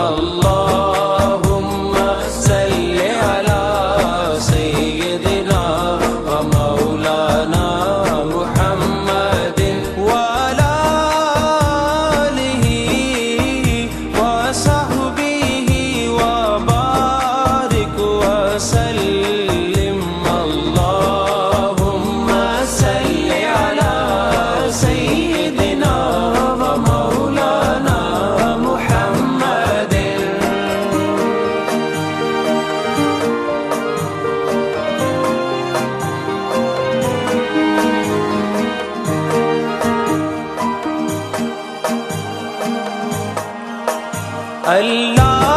अल्लाहुम्मा सल्लि अला सय्यिदिना व मौलाना मुहम्मदिन व अला आलिहि व सहबिहि व बारिक व सल्लिम। अल्लाहुम्मा सल्लि अला सय्यिदिना व मौलाना मुहम्मदिन। अल्लाह